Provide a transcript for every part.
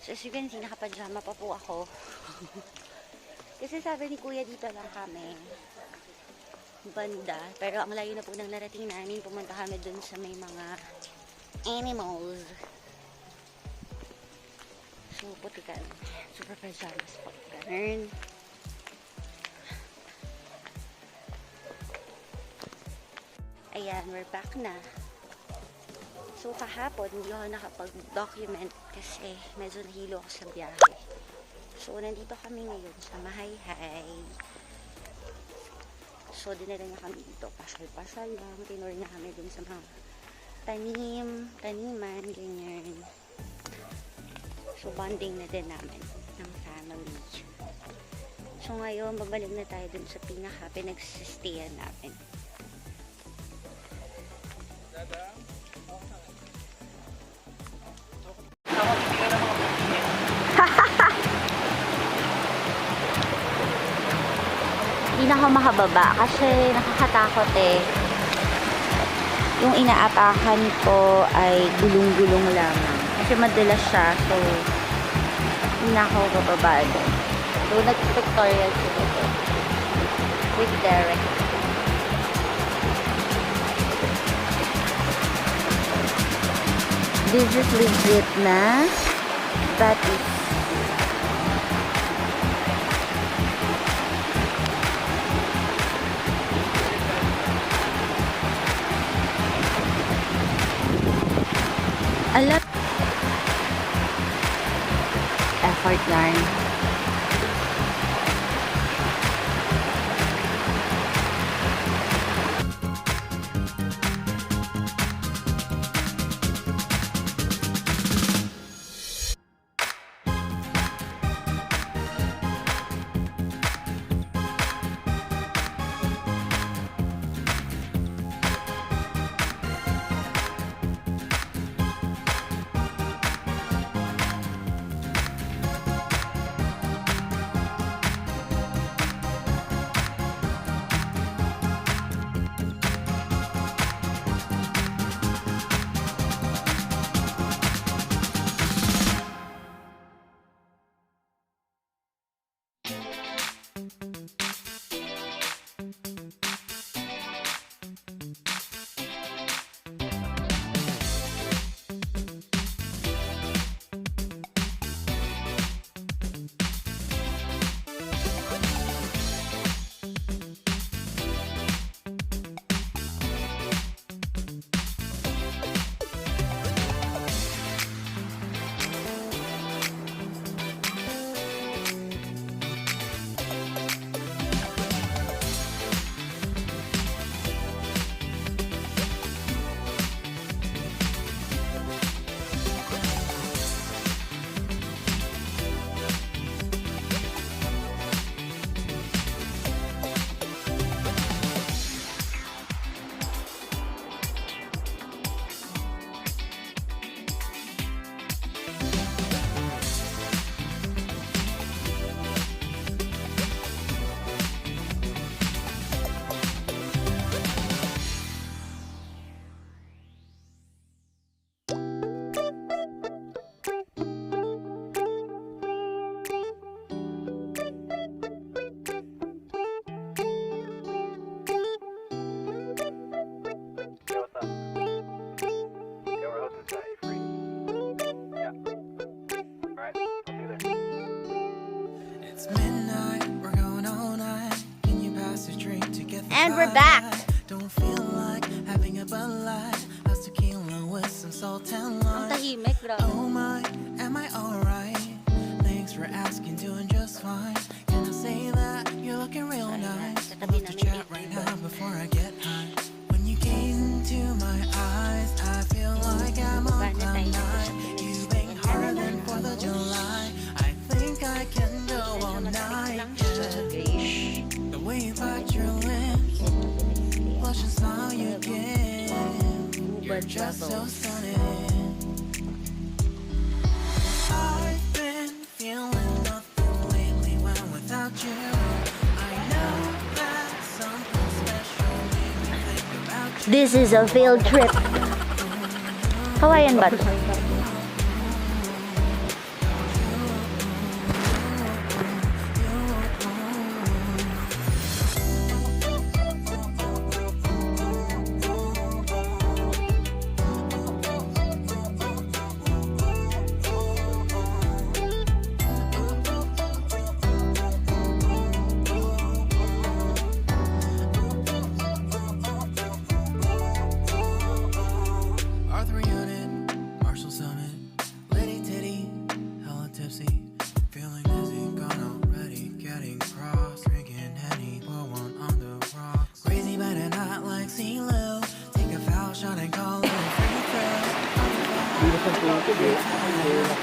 So as you can see, nakapajama pa po ako. Kasi sabi ni Kuya, dito lang kami. Banda. Pero ang layo na po ng narating namin. Pumunta kami dun sa may mga animals. So, putikan. Super pajamas po. Ganun. Ayan, we're back na. So, kahapon, hindi ako nakapag-document kasi medyo nahilo ako sa biyahe. So, nandito kami ngayon sa Majayjay. So, dinala niya kami dito. Pasal-pasal lang. Tinur niya kami dun sa mga taniman, ganyan. So, bonding na din namin ng family. So, ngayon, babalik na tayo dun sa pinag-stayan namin. Hindi na ako makababa kasi nakakatakot eh. Yung inaapakan ko ay gulong-gulong lamang. Kasi madalas siya. So, hindi na ako bababa doon. So, nag-tutorial sila doon. With Derek. This is legit na. That is a lot effort yarn. And we're back. Don't feel like having a Bud Light. How's tequila with some salt and lime? Tahimik, bro. Oh my, am I alright? Thanks for asking, doing just fine. Can I say that you're looking real nice? Love to chat right now before I get high. When you gaze into my eyes, I feel like I'm on cloud nine. You bang harder than 4th of July. I think I can go all night. Yeah. The way you bite your lips, blush and smile you give, you're just so stunning. I've been feeling nothing lately when without you. I know that something special made me think about you. This is a field trip. Hawaiian ba?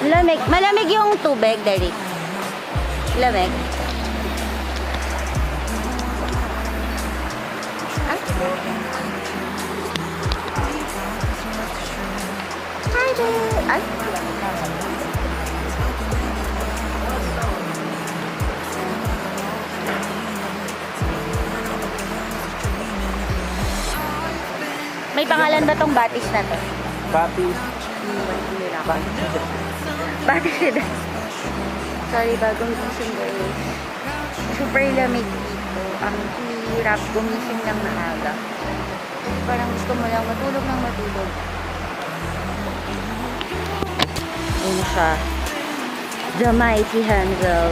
Lamig. Malamig yung tubig, Derek. Lamig. Hi there. Ay. May pangalan ba tong batis na to? Batis. Batis sila. Sorry, bagong gising guys. Super lamig dito. Ang hirap gumising ng maaga. Parang gusto mo lang matulog ng matulog. Ayun na siya. The Mighty Hansel.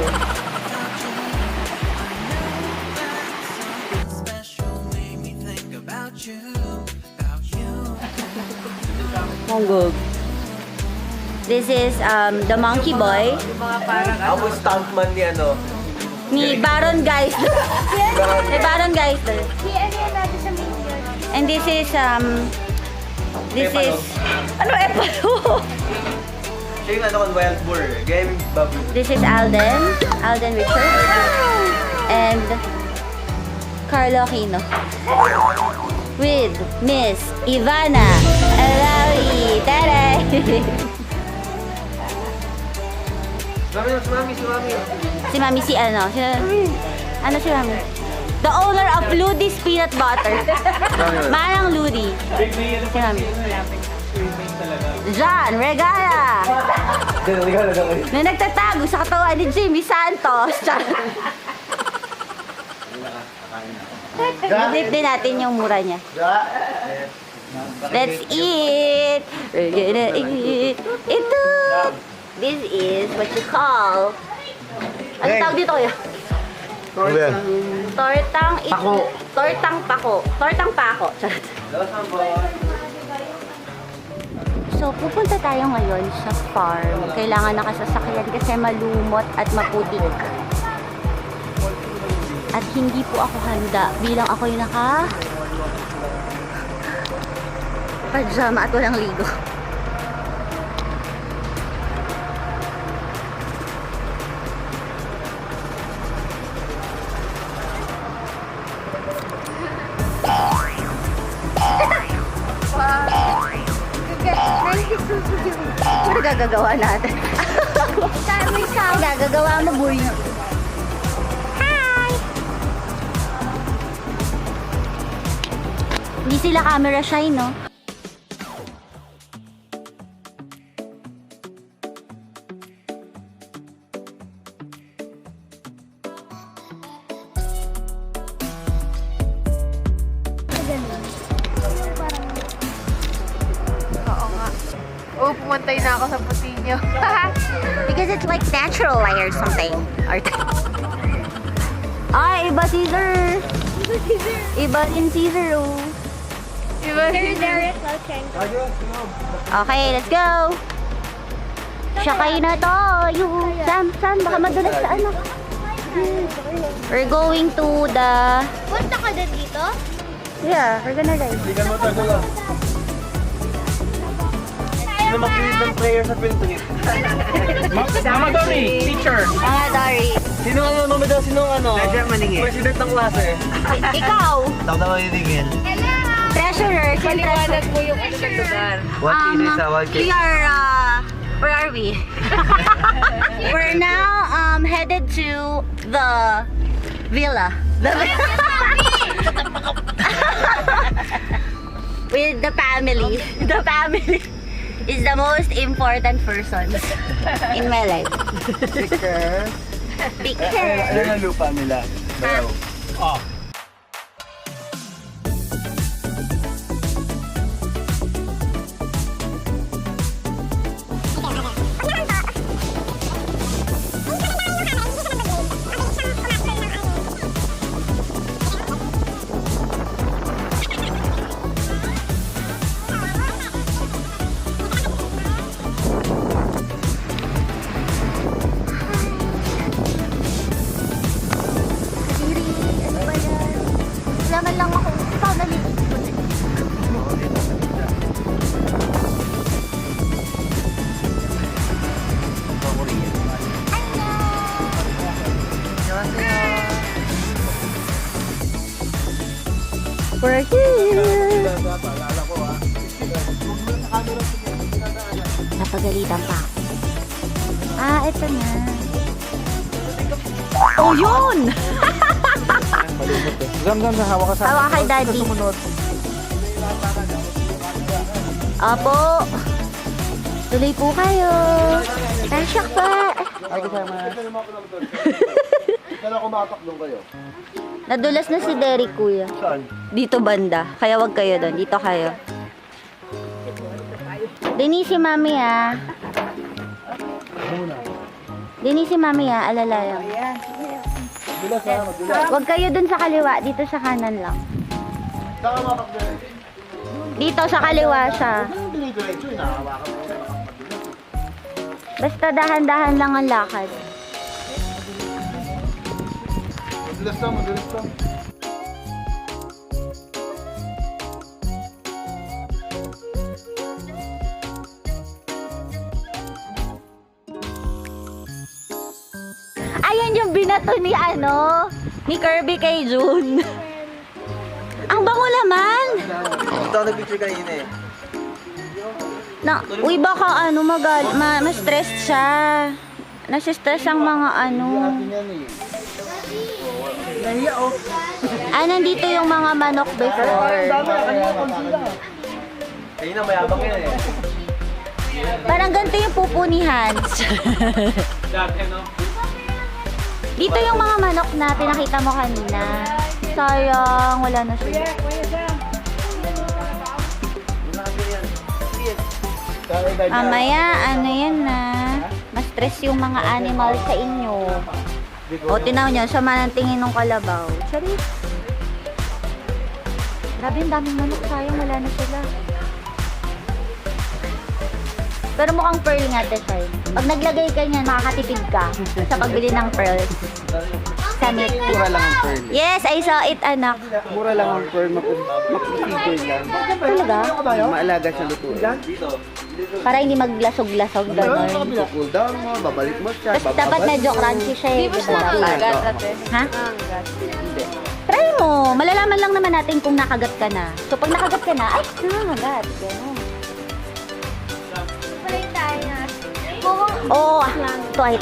Monggog. This is the monkey boy. Ako stuntman ni ano. Ni Baron Geisler. Ni Baron Geisler. And this is ano Epalo? Siya yung ano kon wild boar. Game baboy. This is Alden Richard. And Carlo Aquino. With Miss Ivana Alawi. Tada! Si Mami. Si Mami si ano? Ano si Mami? The owner of Ludy's Peanut Butter. Manang Ludi. Si Mami. John Regala. Na nagtatago sa katawan ni Jimmy Santos. I-flip din natin yung mura niya. Let's eat! We're gonna eat! Ito! This is what you call... Ano tawag dito kaya? Tortang... Pako. Tortang pako. Tortang pako. So, pupunta tayo ngayon sa farm. Kailangan nakasasakyan kasi malumot at maputik. At hindi po ako handa bilang ako yung pajama at walang ligo. Ano gagagawa natin? Gagagawa mo, boy. Hindi sila camera shy, no? Oo nga. Oo, pumantay na ako sa puti nyo. Because it's like natural light or something. Ay, iba Caesar! Iba din Caesar, oh. Okay, let's go! Sakay na tayo! Sam, baka madulas sa ano. We're going to the... Punta ka din dito? Yeah, we're gonna ride. Hindi ka mo tagal. Sino mag-create ng prayer sa pintuit? Mama Dory, teacher. Dari. Sino ano? President ng klase. Ikaw! Tawag naman yung Rigel. Treasurer. Paliwanag mo yung ano ng lugar. What is it? What We are, where are we? We're now headed to the villa. With the family. The family is the most important person in my life. Picture. Ano na lupa nila? Bayaw. Oh. Ano ba yan? We're here! Napagalitan pa ako. Ah, ito na. Oh, yun! Zam, hawa ka sa Hawa kay Daddy. Apo! Tuloy po kayo. Tasyak pa. Ay, kasama. Kaya kumatakdong kayo. Nadulas na si Derek, kuya. Saan? Dito banda. Kaya wag kayo doon. Dito kayo. Dini si Mami, ah. Dini si Mami, ah. Alalayan. Bilas ha, magbilas. Wag kayo doon sa kaliwa. Dito sa kanan lang. Saan ka matakdong? Dito sa kaliwa siya. Dinidiretso, inahawakan mo. Basta dahan-dahan lang ang lakad. Madalas lang, madalas lang. Ayan yung binato ni ni Kirby kay June. Ang bango naman. Ito ako nag-picture kanina eh. Uy, baka ma-stress siya. Nasistress ang mga Nahiya oh. nandito yung mga manok before. Kanina mayabang yan eh. Parang ganito yung pupo ni Hans. Dito yung mga manok na pinakita mo kanina. Sayang, wala na siya. Mamaya, yan na. Ma-stress yung mga animal sa inyo. O, tinaw nyo, sama ng tingin ng kalabaw. Charis. Grabe, yung daming manok. Sayang, wala na sila. Pero mukhang pearl nga, Tesay. Pag naglagay ka niyan, makakatipid ka sa pagbili ng pearls. Sa meat. Mura lang ang pearl. Yes, I saw it, anak. Mura lang ang pearl, mag-procedure lang. Talaga? Maalaga siya lutuin. Para hindi maglasog-lasog doon. Cool down mo, babalik mo siya, Tapos dapat medyo crunchy siya. Di ba siya nakagat, ate? Ha? Try mo. Malalaman lang naman natin kung nakagat ka na. So pag nakagat ka na, ay, nakagat. Ganun. Oh, tay.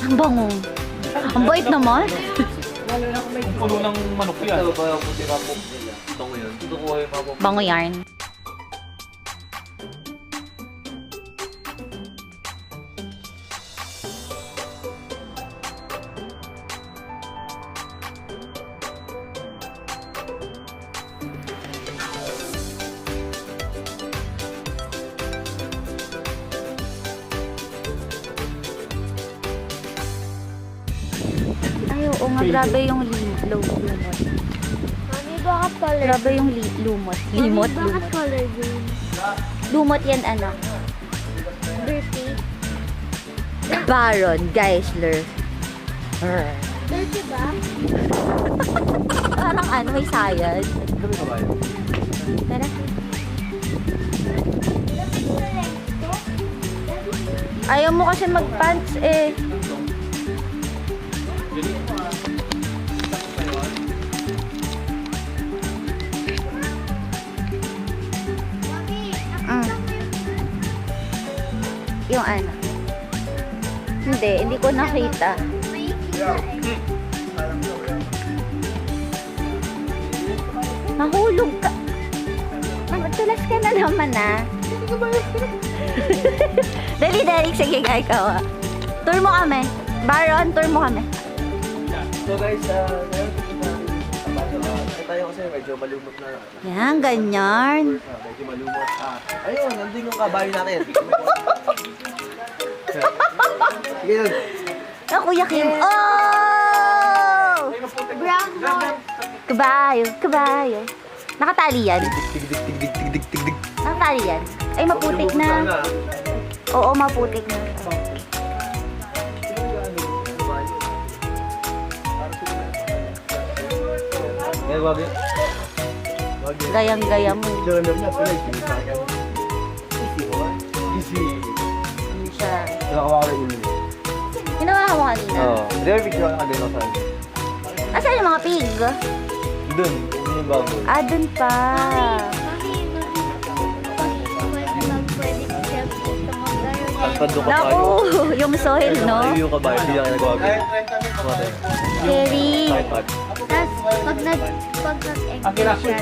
Ang bango. Ang bait naman. Puno ng manok yan. Ito ba yung puti kapok nila? Ito ko yun. Ito ko yung kapok. Bango yarn. Ay, oo nga, grabe yung lumot. Mami, bakit color? Grabe yung lumot. Limot. color green? Lumot yan, anak. Dirty. Baron Geisler. Dirty ba? Parang may sayad. Sabi ka ba yun? Tara. Ayaw mo kasi mag-pants eh. Yung hindi ko nakita. Mahulog ka. Matulas ka na naman Dali, sige nga ikaw Tour mo kami. Baron, tour mo kami. So guys, tayo kasi medyo malumot na. Yan, ganyan. Medyo malumot. Ayun, nandun yung kabayo natin. Sige nun. Kuya Kim. Oh! Brown ball. Kabayo. Nakatali yan. Tig-tig-tig-tig-tig-tig. Nakatali yan. Ay, maputik na. Oo, maputik na. Wag yun. Gayang-gaya mo. Journal na pala. Easy ko ba? Easy. Siya. Nakawa ko yung ulo. Ginawa Sinama mo kanina? Oo. Threerifictrio ka din ako saan. Asan yung mga pig? Dun yung baboy. Ah, dun pa. Pado ka Naku, tayo. yung soil, no? Review ka ba? Hindi lang nagawa ko. Scary. Tapos, pag nag-exit siya,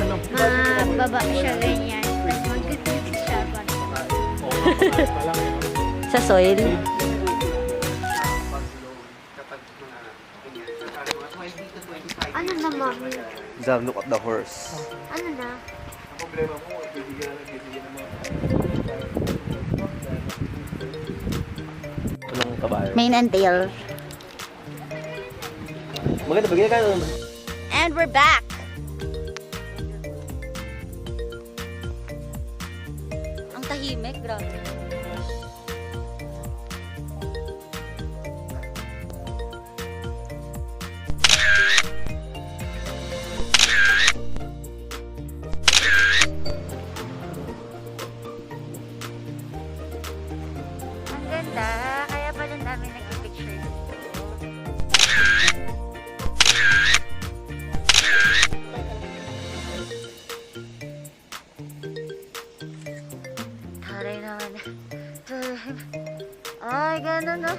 mababa siya ganyan. Tapos, mag-click siya. Sa soil. Ano na, mami? Zam, look at the horse. Ano na? Anong kabayo? Main and tail. Maganda, bigyan ka nun. And we're back! Ang tahimik, grabe. Ang ganda, kaya pala dami nag-picture dito. Taray naman. Ay, ganun no.